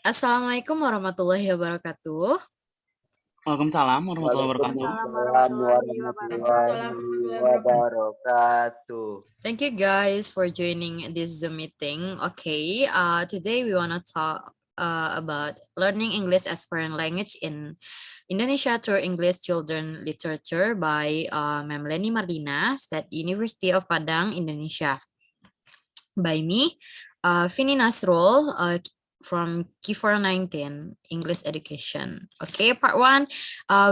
Assalamualaikum warahmatullahi wabarakatuh. Waalaikumsalam warahmatullahi wabarakatuh. Waalaikumsalam warahmatullahi wabarakatuh. Thank you guys for joining this Zoom meeting. Okay, today we want to talk about learning English as foreign language in Indonesia through English Children Literature by Ma'am Leni Mardina, State University of Padang, Indonesia. By me, Vinni Nasrul, from Q419 English Education. Okay, part one,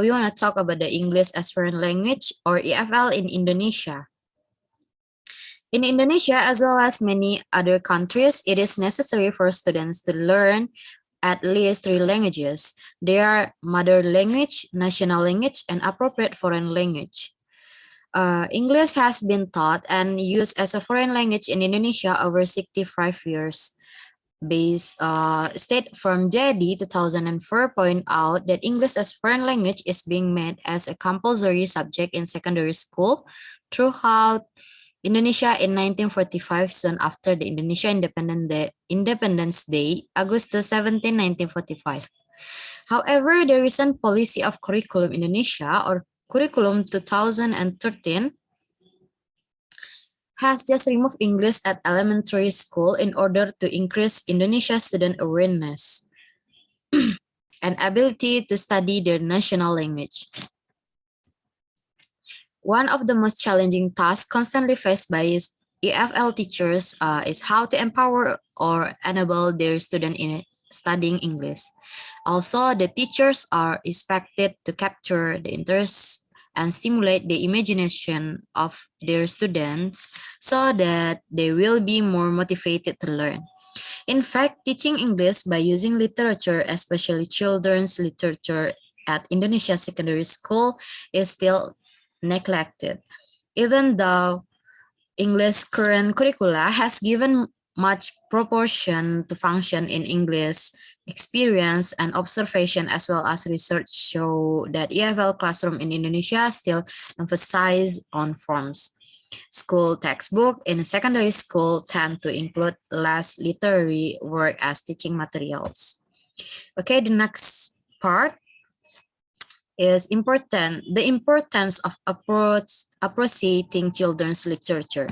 we want to talk about the English as foreign language or EFL in Indonesia. In Indonesia, as well as many other countries, it is necessary for students to learn at least 3 languages. They are mother language, national language, and appropriate foreign language. English has been taught and used as a foreign language in Indonesia over 65 years. State from JD 2004 point out that English as foreign language is being made as a compulsory subject in secondary school throughout Indonesia in 1945, soon after the Indonesia Independence Day, Augustus 17, 1945. However, the recent policy of Curriculum Indonesia or Curriculum 2013 has just removed English at elementary school in order to increase Indonesia student awareness and ability to study their national language. One of the most challenging tasks constantly faced by EFL teachers is how to empower or enable their students in studying English. Also, the teachers are expected to capture the interest and stimulate the imagination of their students so that they will be more motivated to learn. In fact, teaching English by using literature, especially children's literature at Indonesia secondary school, is still neglected. Even though English current curricula has given much proportion to function in English, experience and observation as well as research show that EFL classroom in Indonesia still emphasize on forms. School textbook in secondary school tend to include less literary work as teaching materials. Okay, the next part is the importance of appreciating children's literature.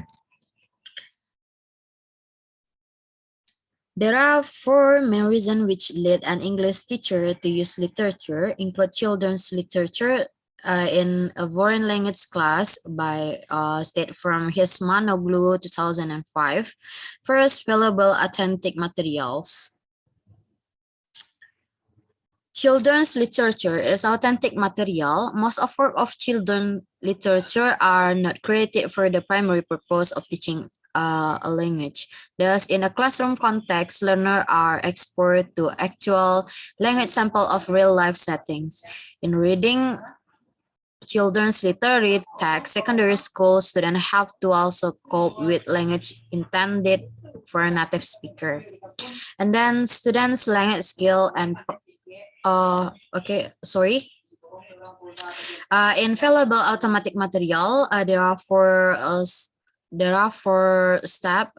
There are 4 main reasons which lead an English teacher to use literature, include children's literature in a foreign language class by state from Hismanoglu 2005. First, valuable authentic materials. Children's literature is authentic material. Most of work of children's literature are not created for the primary purpose of teaching a language. Thus, in a classroom context, learners are exposed to actual language sample of real-life settings. In reading children's literary text, secondary school students have to also cope with language intended for a native speaker. And then students' language skill and infallible automatic material, there are four steps.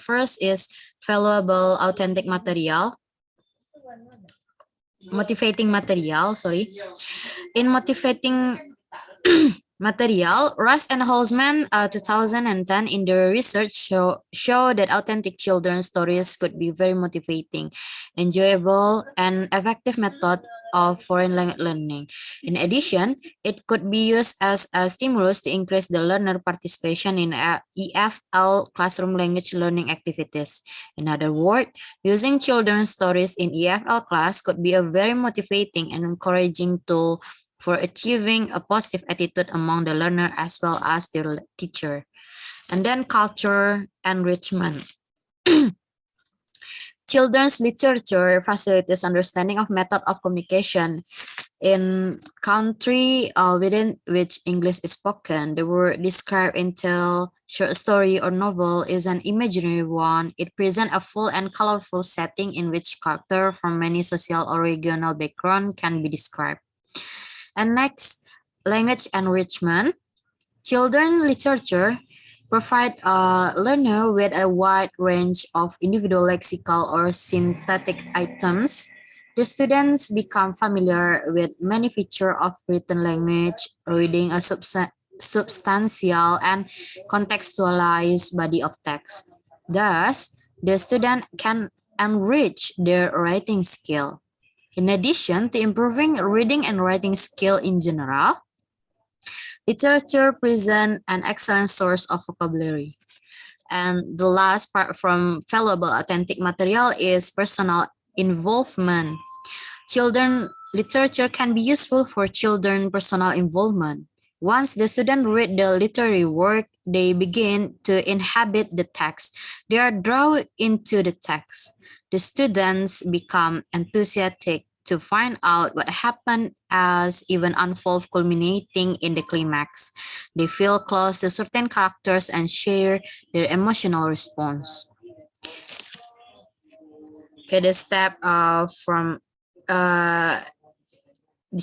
First is valuable authentic material. Motivating material, In motivating material, Russ and Holzman 2010 in their research show that authentic children's stories could be very motivating, enjoyable, and effective method of foreign language learning. In addition, it could be used as a stimulus to increase the learner participation in EFL classroom language learning activities. In other words, using children's stories in EFL class could be a very motivating and encouraging tool for achieving a positive attitude among the learner as well as their teacher. And then culture enrichment. Children's literature facilitates understanding of method of communication. In country within which English is spoken, the word described in tale, short story, or novel is an imaginary one. It presents a full and colorful setting in which character from many social or regional background can be described. And next, language enrichment. Children's literature provide a learner with a wide range of individual lexical or synthetic items. The students become familiar with many features of written language, reading a substantial and contextualized body of text. Thus, the student can enrich their writing skill. In addition to improving reading and writing skill in general, literature presents an excellent source of vocabulary. And the last part from valuable authentic material is personal involvement. Children literature can be useful for children personal involvement. Once the student read the literary work, they begin to inhabit the text. They are drawn into the text. The students become enthusiastic to find out what happened as even unfold, culminating in the climax. They feel close to certain characters and share their emotional response. Okay, the step from the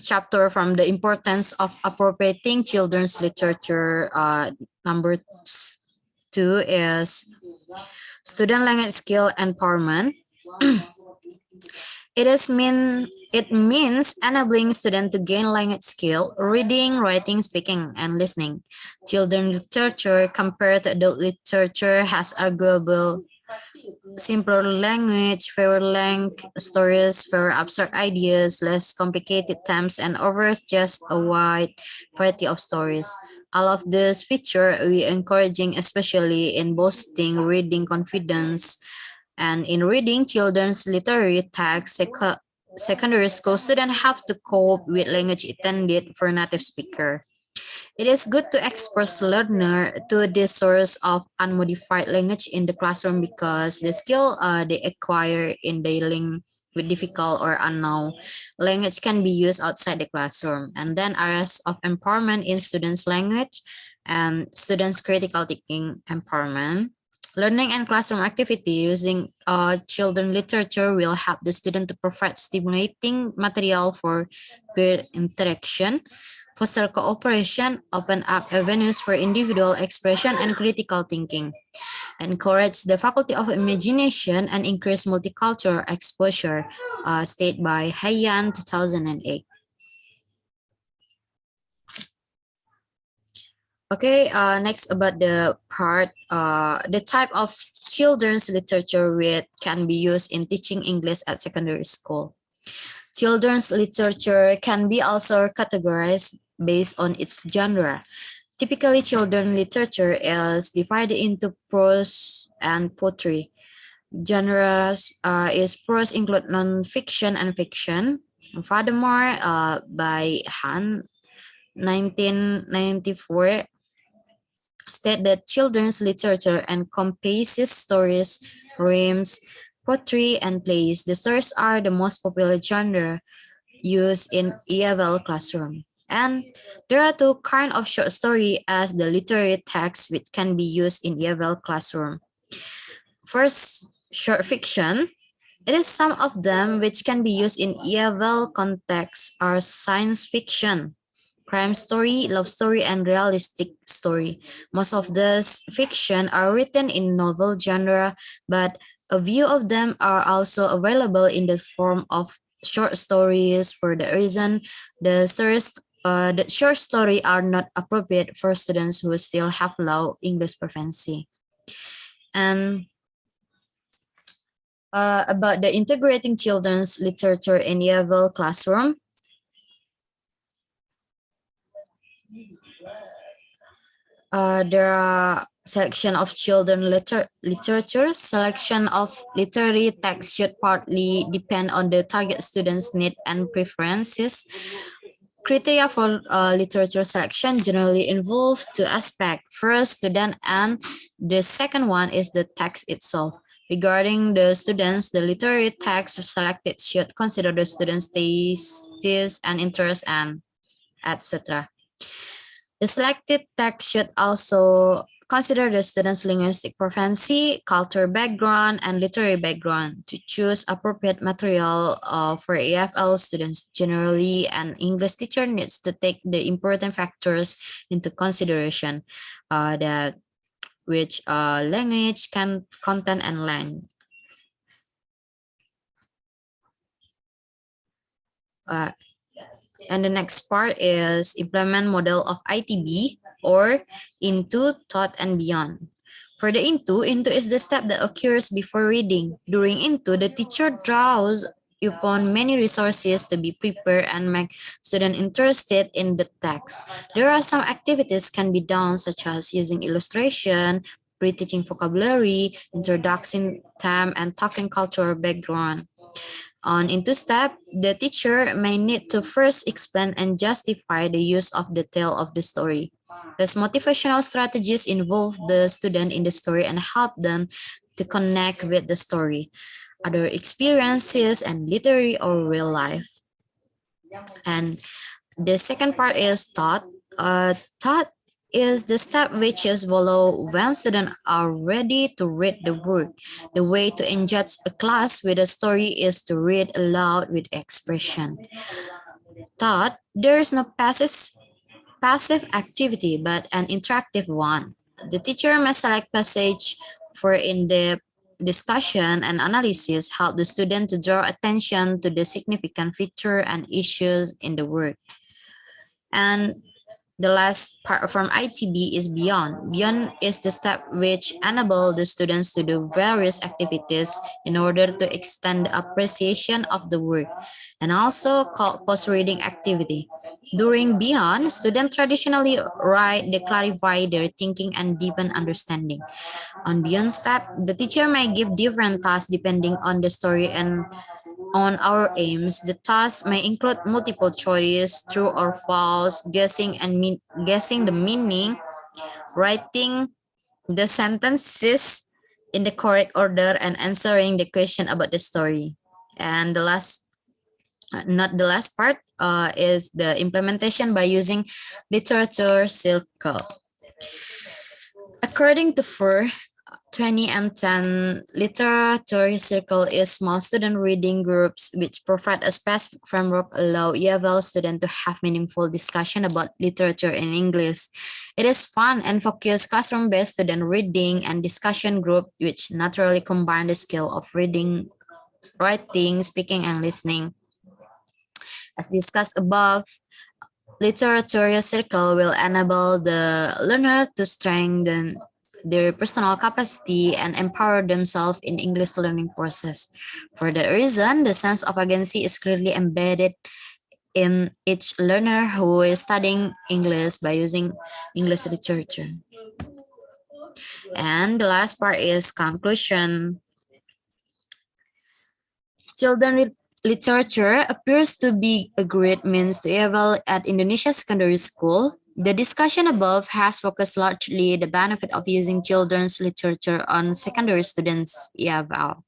chapter from the importance of appropriating children's literature. Number 2 is student language skill empowerment. It means enabling students to gain language skill, reading, writing, speaking, and listening. Children literature compared to adult literature has arguable simpler language, fewer length stories, fewer abstract ideas, less complicated themes, and offers just a wide variety of stories. All of this feature we encouraging, especially in boosting reading confidence. And in reading children's literary texts, secondary school students have to cope with language intended for native speaker. It is good to expose learner to the source of unmodified language in the classroom because the skill they acquire in dealing with difficult or unknown language can be used outside the classroom. And then areas of empowerment in students' language and students' critical thinking empowerment. Learning and classroom activity using children literature will help the student to provide stimulating material for peer interaction, foster cooperation, open up avenues for individual expression and critical thinking, encourage the faculty of imagination, and increase multicultural exposure, stated by Haiyan 2008. Okay, next about the part, the type of children's literature which can be used in teaching English at secondary school. Children's literature can be also categorized based on its genre. Typically, children's literature is divided into prose and poetry. Genres is prose include non-fiction and fiction. Furthermore, by Han, 1994, state that children's literature encompasses stories, poems, poetry, and plays. The stories are the most popular genre used in EFL classroom. And there are two kinds of short story as the literary text which can be used in EFL classroom. First, short fiction. It is some of them which can be used in EFL context are science fiction, crime story, love story, and realistic story. Most of these fiction are written in novel genre, but a few of them are also available in the form of short stories. For the reason, the short story are not appropriate for students who still have low English proficiency. And about the integrating children's literature in EFL classroom. There are selection of children literature. Selection of literary text should partly depend on the target student's need and preferences. Criteria for literature selection generally involve two aspects. First, student, and the second one is the text itself. Regarding the students, the literary text selected should consider the student's tastes and interests and etc. The selected text should also consider the student's linguistic proficiency, cultural background, and literary background to choose appropriate material for EFL students. Generally, an English teacher needs to take the important factors into consideration that which language, content, and length. And the next part is implement model of ITB or into, thought, and beyond. For the into is the step that occurs before reading. During into, the teacher draws upon many resources to be prepared and make students interested in the text. There are some activities can be done such as using illustration, pre-teaching vocabulary, introducing theme, and talking cultural background. On into step, the teacher may need to first explain and justify the use of the tale of the story. These motivational strategies involve the student in the story and help them to connect with the story, other experiences, and literary or real life. And the second part is thought. Thought is the step which is followed when students are ready to read the work. The way to engage a class with a story is to read aloud with expression. Thought, there is no passive activity but an interactive one. The teacher must select passage for in-depth discussion and analysis, help the student to draw attention to the significant feature and issues in the work. And the last part from ITB is beyond. Beyond is the step which enable the students to do various activities in order to extend the appreciation of the work, and also called post-reading activity. During beyond, students traditionally write, they clarify their thinking and deepen understanding. On beyond step, the teacher may give different tasks depending on the story and on our aims. The task may include multiple choice, true or false, guessing the meaning, writing the sentences in the correct order, and answering the question about the story. And the last, not the last part, is the implementation by using literature circle. According to Fur, 20 and 10 literature circle is small student reading groups which provide a specific framework allow EFL students to have meaningful discussion about literature in English. It is fun and focused classroom-based student reading and discussion group which naturally combine the skill of reading, writing, speaking, and listening. As discussed above, literature circle will enable the learner to strengthen their personal capacity and empower themselves in English learning process. For that reason, the sense of agency is clearly embedded in each learner who is studying English by using English literature. And the last part is conclusion. Children literature appears to be a great means to evaluate at Indonesia secondary school. The discussion above has focused largely the benefit of using children's literature on secondary students EFL.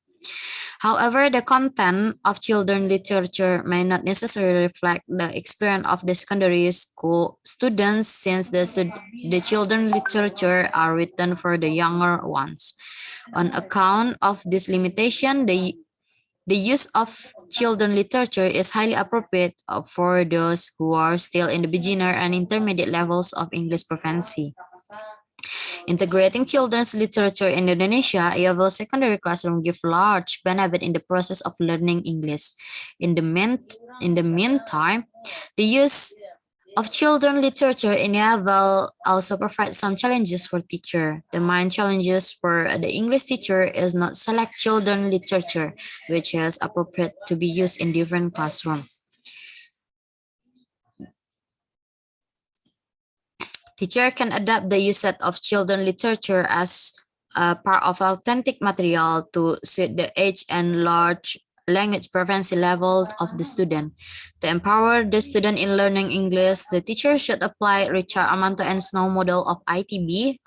However, the content of children literature may not necessarily reflect the experience of the secondary school students since the children literature are written for the younger ones. On account of this limitation, the use of children literature is highly appropriate for those who are still in the beginner and intermediate levels of English proficiency. Integrating children's literature in Indonesia, EFL secondary classroom give large benefit in the process of learning English. In the meantime, the use of children literature in EFL also provides some challenges for teacher. The main challenges for the English teacher is not select children literature, which is appropriate to be used in different classroom. Teacher can adapt the usage of children literature as a part of authentic material to suit the age and large language proficiency level of the student. To empower the student in learning English, the teacher should apply Richard Armanto and Snow model of ITB,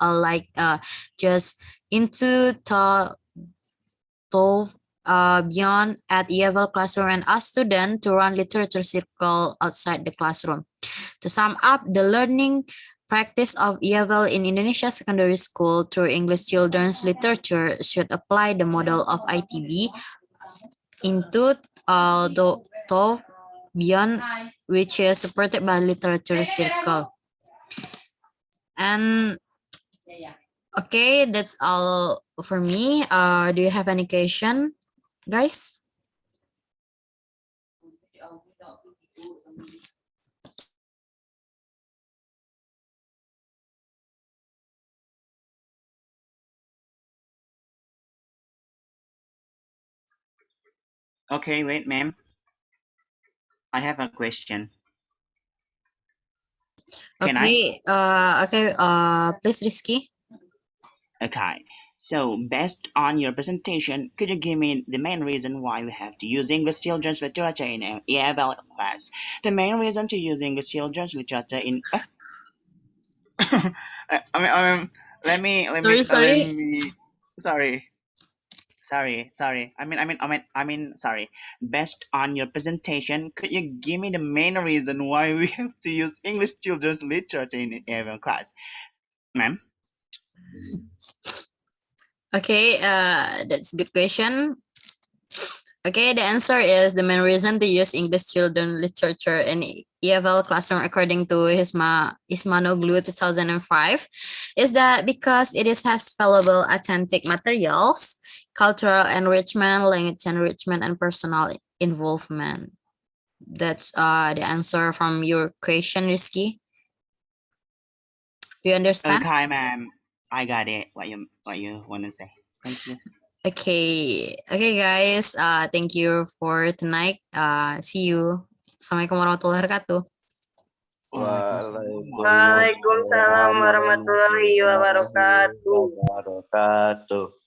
just into beyond at EFL classroom and ask student to run literature circle outside the classroom. To sum up, the learning practice of EFL in Indonesia secondary school through English children's literature should apply the model of ITB into the beyond, which is supported by literature circle. And Okay, that's all for me. Do you have any question, guys? Okay, wait, ma'am. I have a question. Can I? Okay. Please, Rizky. Okay. So, based on your presentation, could you give me the main reason why we have to use English children's literature in an EFL class? The main reason to use English children's literature in Sorry, let sorry. me. Sorry, sorry. Sorry. Based on your presentation, could you give me the main reason why we have to use English children's literature in every class, ma'am? Okay, that's a good question. Okay, the answer is the main reason to use English children literature in EFL classroom, according to Ismanoglu 2005, is that because it has valuable authentic materials, cultural enrichment, language enrichment, and personal involvement. That's the answer from your question, Rizky. Do you understand? Okay, ma'am. I got it. What you want to say? Thank you. Okay, guys. Thank you for tonight. See you. Assalamualaikum warahmatullahi wabarakatuh. Waalaikumsalam Waalaikumsalam warahmatullahi warahmatullahi wabarakatuh. wabarakatuh.